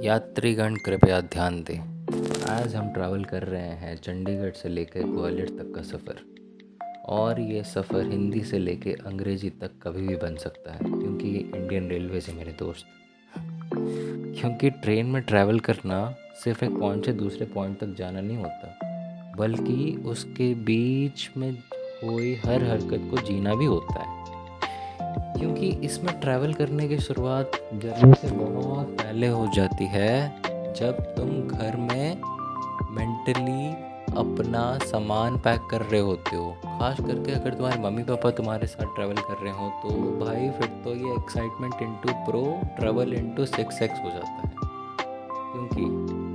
यात्रीगण कृपया ध्यान दें। आज हम ट्रैवल कर रहे हैं चंडीगढ़ से लेकर ग्वालियर तक का सफ़र। और ये सफ़र हिंदी से लेकर अंग्रेज़ी तक कभी भी बन सकता है, क्योंकि ये इंडियन रेलवे से मेरे दोस्त। क्योंकि ट्रेन में ट्रैवल करना सिर्फ एक पॉइंट से दूसरे पॉइंट तक जाना नहीं होता, बल्कि उसके बीच में हुई हर हरकत को जीना भी होता है। क्योंकि इसमें ट्रैवल करने की शुरुआत जर्नी से बहुत पहले हो जाती है, जब तुम घर में मेंटली अपना सामान पैक कर रहे होते हो। खास करके अगर तुम्हारे मम्मी पापा तुम्हारे साथ ट्रैवल कर रहे हो तो भाई फिर तो ये excitement into pro travel into 6x हो जाता है। क्योंकि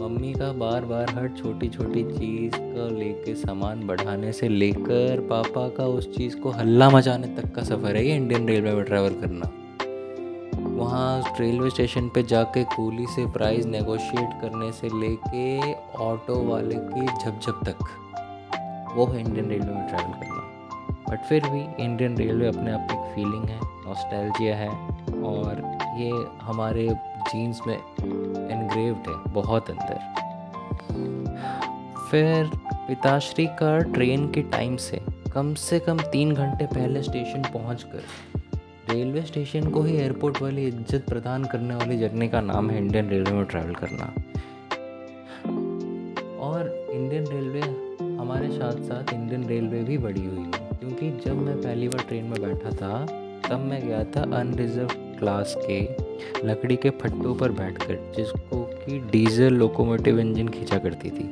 मम्मी का बार बार हर छोटी छोटी चीज़ का लेके सामान बढ़ाने से लेकर पापा का उस चीज़ को हल्ला मचाने तक का सफ़र है ये इंडियन रेलवे में ट्रैवल करना। वहाँ रेलवे स्टेशन पे जाके कूली से प्राइस नेगोशिएट करने से लेके ऑटो वाले की झपझप तक, वो है इंडियन रेलवे में ट्रैवल करना। बट फिर भी इंडियन रेलवे अपने आप में एक फीलिंग है, नॉस्टैल्जिया है, और ये हमारे जीन्स में एनग्रेव्ड है बहुत अंदर। फिर पिताश्री का ट्रेन के टाइम से कम 3 घंटे पहले स्टेशन पहुंचकर रेलवे स्टेशन को ही एयरपोर्ट वाली इज्जत प्रदान करने वाली जर्नी का नाम है इंडियन रेलवे में ट्रैवल करना। और इंडियन रेलवे हमारे साथ साथ इंडियन रेलवे भी बढ़ी हुई है, क्योंकि जब मैं पहली बार ट्रेन में बैठा था तब मैं गया था अनरिजर्व क्लास के लकड़ी के फट्टों पर बैठकर, जिसको कि डीजल लोकोमोटिव इंजन खींचा करती थी।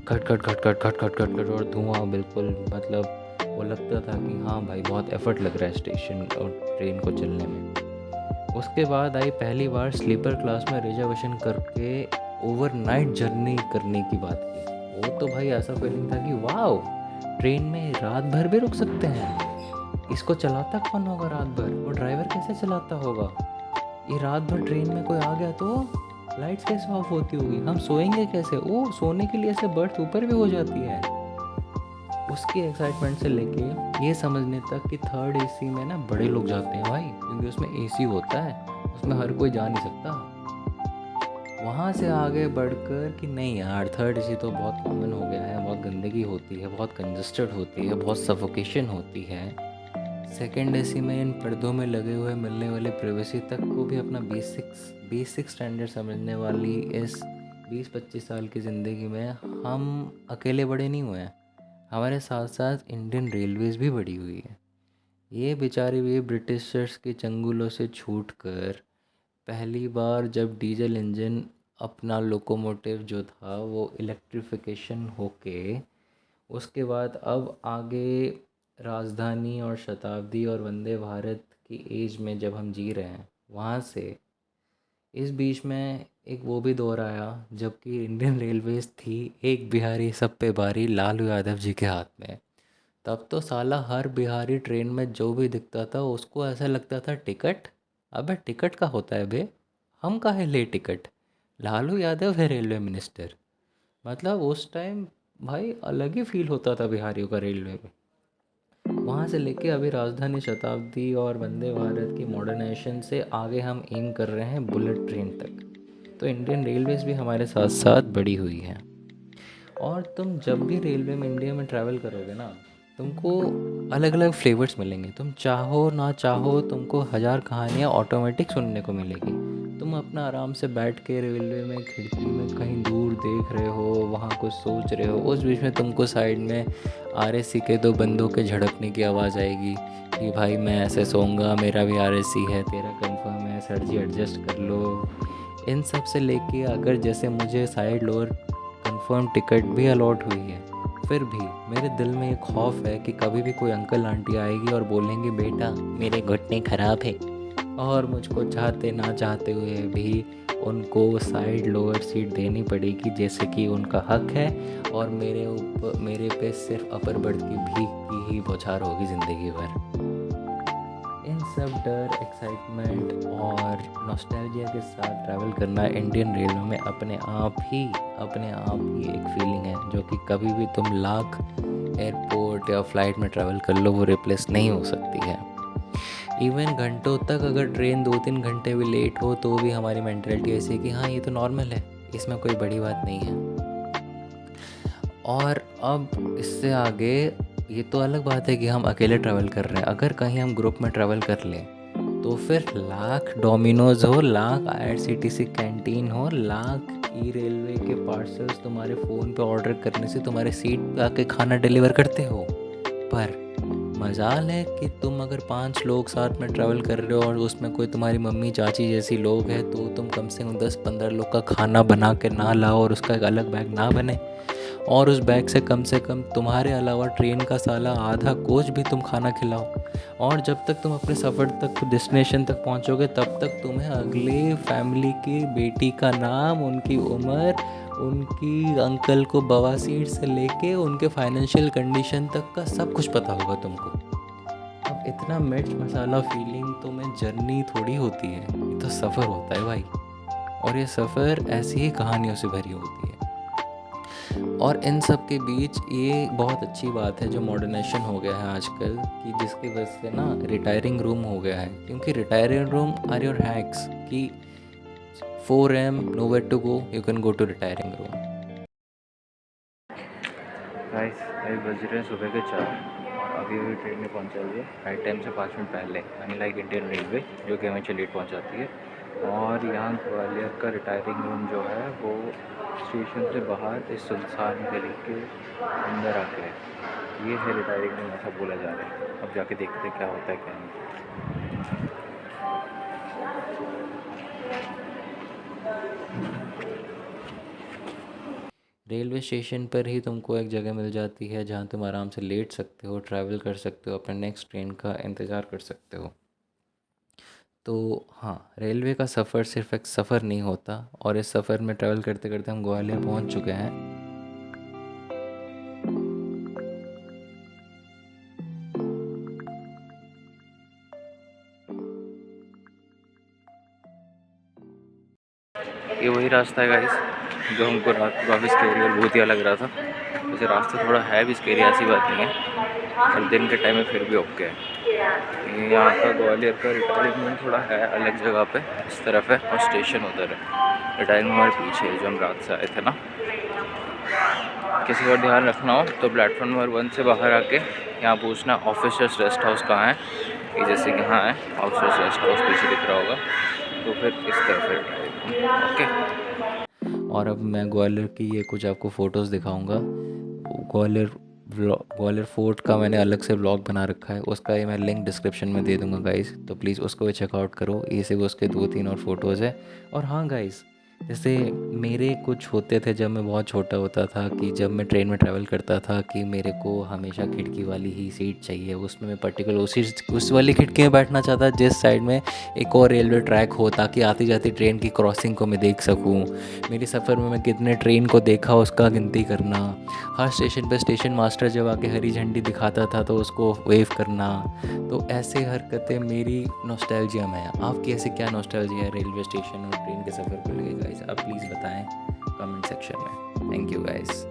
खट खट खट खट खट खट खट खट और धुआं, बिल्कुल मतलब वो लगता था कि हाँ भाई बहुत एफर्ट लग रहा है स्टेशन और ट्रेन को चलने में। उसके बाद आई पहली बार स्लीपर क्लास में रिजर्वेशन करके ओवरनाइट जर्नी करने की बात की। वो तो भाई ऐसा फीलिंग था कि वाह, ट्रेन में रात भर भी रुक सकते हैं। इसको चलाता कौन होगा रात भर? वो ड्राइवर कैसे चलाता होगा? ये रात भर ट्रेन में कोई आ गया तो लाइट्स कैसे ऑफ होती होगी? हम सोएंगे कैसे? ओ, सोने के लिए ऐसे बर्थ ऊपर भी हो जाती है। उसकी एक्साइटमेंट से लेके ये समझने तक कि थर्ड एसी में ना बड़े लोग जाते हैं भाई, क्योंकि उसमें एसी होता है, उसमें हर कोई जा नहीं सकता। वहाँ से आगे बढ़कर कि नहीं यार, थर्ड एसी तो बहुत कॉमन हो गया है, बहुत गंदगी होती है, बहुत कंजस्टेड होती है, बहुत सफोकेशन होती है। सेकेंड एसी में इन पर्दों में लगे हुए मिलने वाले प्राइवेसी तक को भी अपना बेसिक स्टैंडर्ड समझने वाली इस 20-25 साल की ज़िंदगी में हम अकेले बड़े नहीं हुए हैं, हमारे साथ साथ इंडियन रेलवेज़ भी बड़ी हुई है। ये बेचारी भी ब्रिटिशर्स के चंगुलों से छूटकर पहली बार जब डीजल इंजन अपना लोकोमोटिव जो था वो इलेक्ट्रिफिकेशन होके, उसके बाद अब आगे राजधानी और शताब्दी और वंदे भारत की एज में जब हम जी रहे हैं, वहाँ से इस बीच में एक वो भी दौर आया जबकि इंडियन रेलवेज़ थी एक बिहारी सब पे भारी लालू यादव जी के हाथ में। तब तो साला हर बिहारी ट्रेन में जो भी दिखता था उसको ऐसा लगता था टिकट, अबे टिकट का होता है बे, हम काहे ले टिकट, लालू यादव है रेलवे मिनिस्टर। मतलब उस टाइम भाई अलग ही फील होता था बिहारियों का रेलवे में। वहाँ से लेके अभी राजधानी शताब्दी और वंदे भारत की मॉडर्नाइजेशन से आगे हम एम कर रहे हैं बुलेट ट्रेन तक। तो इंडियन रेलवेज़ भी हमारे साथ साथ बढ़ी हुई है। और तुम जब भी रेलवे में इंडिया में ट्रैवल करोगे ना, तुमको अलग अलग फ्लेवर्स मिलेंगे। तुम चाहो ना चाहो तुमको हज़ार कहानियाँ ऑटोमेटिक सुनने को मिलेगी। तुम अपना आराम से बैठ के रेलवे में खिड़की में कहीं दूर देख रहे हो, वहाँ कुछ सोच रहे हो, उस बीच में तुमको साइड में आरएसी के दो बंदों के झड़कने की आवाज़ आएगी कि भाई मैं ऐसे सोऊंगा, मेरा भी आरएसी है, तेरा कंफर्म है, सर जी एडजस्ट कर लो। इन सब से लेके अगर जैसे मुझे साइड लोअर कंफर्म टिकट भी अलॉट हुई है, फिर भी मेरे दिल में एक खौफ है कि कभी भी कोई अंकल आंटी आएगी और बोलेंगे बेटा मेरे घुटने ख़राब है, और मुझको चाहते ना चाहते हुए भी उनको साइड लोअर सीट देनी पड़ेगी, जैसे कि उनका हक है। और मेरे पे सिर्फ अपर बर्थ की भीख की ही बौछार होगी ज़िंदगी भर। इन सब डर, एक्साइटमेंट और नॉस्टैल्जिया के साथ ट्रैवल करना इंडियन रेलवे में अपने आप ही एक फीलिंग है, जो कि कभी भी तुम लाख एयरपोर्ट या फ्लाइट में ट्रैवल कर लो वो रिप्लेस नहीं हो सकती है। इवन घंटों तक अगर ट्रेन 2-3 घंटे भी लेट हो तो भी हमारी मेंटालिटी ऐसी है कि हाँ ये तो नॉर्मल है, इसमें कोई बड़ी बात नहीं है। और अब इससे आगे ये तो अलग बात है कि हम अकेले ट्रैवल कर रहे हैं, अगर कहीं हम ग्रुप में ट्रैवल कर लें तो फिर लाख डोमिनोज़ हो, लाख IRCTC कैंटीन हो, लाख ई रेलवे के पार्सल्स तुम्हारे फ़ोन पे ऑर्डर करने से तुम्हारे सीट पे आके खाना डिलीवर करते हो, पर मजाल है कि तुम अगर 5 लोग साथ में ट्रैवल कर रहे हो और उसमें कोई तुम्हारी मम्मी चाची जैसी लोग हैं तो तुम कम से कम 10-15 लोग का खाना बना के ना लाओ और उसका एक अलग बैग ना बने, और उस बैग से कम तुम्हारे अलावा ट्रेन का साला आधा कोच भी तुम खाना खिलाओ। और जब तक तुम अपने सफ़र तक डेस्टिनेशन तक पहुंचोगे तब तक तुम्हें अगले फैमिली की बेटी का नाम, उनकी उम्र, उनकी अंकल को बवासीर से लेके उनके फाइनेंशियल कंडीशन तक का सब कुछ पता होगा तुमको। अब इतना मिर्च मसाला फीलिंग तो में जर्नी थोड़ी होती है, ये तो सफ़र होता है भाई, और ये सफ़र ऐसी ही कहानियों से भरी होती है। और इन सब के बीच ये बहुत अच्छी बात है जो मॉडर्नाइजेशन हो गया है आजकल, कि जिसकी वजह से ना रिटायरिंग रूम हो गया है, क्योंकि retiring room are your hacks कि 4 AM nowhere to go, you can go to retiring room. Guys अभी बज रहे हैं सुबह के 4 और अभी अभी ट्रेन में पहुंचा हुई है राइट टाइम से 5 मिनट पहले, यानी लाइक इंडियन रेलवे जो कि हमें लेट पहुंचाती है। और यहाँ ग्वालियर का रिटायरिंग रूम जो है वो स्टेशन से बाहर इस सुनसान गली के अंदर आके है। ये है रिटायरिंग रूम, ऐसा बोला जा रहा है। अब जाके देखते हैं क्या होता है क्या नहीं। रेलवे स्टेशन पर ही तुमको एक जगह मिल जाती है जहाँ तुम आराम से लेट सकते हो, ट्रैवल कर सकते हो, अपने नेक्स्ट ट्रेन का इंतज़ार कर सकते हो। तो हाँ, रेलवे का सफ़र सिर्फ एक सफ़र नहीं होता, और इस सफ़र में ट्रैवल करते करते हम ग्वालियर पहुँच चुके हैं। ये वही रास्ता है गाइस जो हमको रात को काफ़ी स्केरी और बहुत ही अलग रहा था। वैसे रास्ता थोड़ा है भी स्केरी, ऐसी बात नहीं है, और दिन के टाइम में फिर भी ओके है। यहाँ का ग्वालियर का रिटायरिंग रूम थोड़ा है अलग जगह पे, इस तरफ है, और स्टेशन उधर है। रिटायरिंग रूम हमारे पीछे है जो हम रात से आए थे ना। किसी का ध्यान रखना हो तो प्लेटफॉर्म नंबर 1 से बाहर आके यहाँ पूछना ऑफिसर्स रेस्ट हाउस कहाँ है। ये जैसे कि हाँ है, ऑफिसर्स रेस्ट हाउस पीछे दिख रहा होगा, तो फिर इस तरफ है। ओके, और अब मैं ग्वालियर की ये कुछ आपको फ़ोटोज़ दिखाऊंगा। ग्वालियर फोर्ट का मैंने अलग से व्लॉग बना रखा है, उसका ये मैं लिंक डिस्क्रिप्शन में दे दूंगा गाइस, तो प्लीज़ उसको भी चेकआउट करो। ये सिर्फ उसके 2-3 और फ़ोटोज़ है। और हाँ गाइस, जैसे मेरे कुछ होते थे जब मैं बहुत छोटा होता था, कि जब मैं ट्रेन में ट्रैवल करता था कि मेरे को हमेशा खिड़की वाली ही सीट चाहिए, उसमें मैं पर्टिकुलर उस वाली खिड़की में बैठना चाहता जिस साइड में एक और रेलवे ट्रैक हो, ताकि आती जाती ट्रेन की क्रॉसिंग को मैं देख सकूं। मेरे सफ़र में मैं कितने ट्रेन को देखा उसका गिनती करना, हर स्टेशन पर स्टेशन मास्टर जब आके हरी झंडी दिखाता था तो उसको वेव करना। तो ऐसे हरकतें मेरी नॉस्टैल्जिया में है। आपकी ऐसे क्या नॉस्टैल्जिया है रेलवे स्टेशन और ट्रेन के सफ़र को लेके गाइस? आप प्लीज़ बताएं कमेंट सेक्शन में। Thank you guys.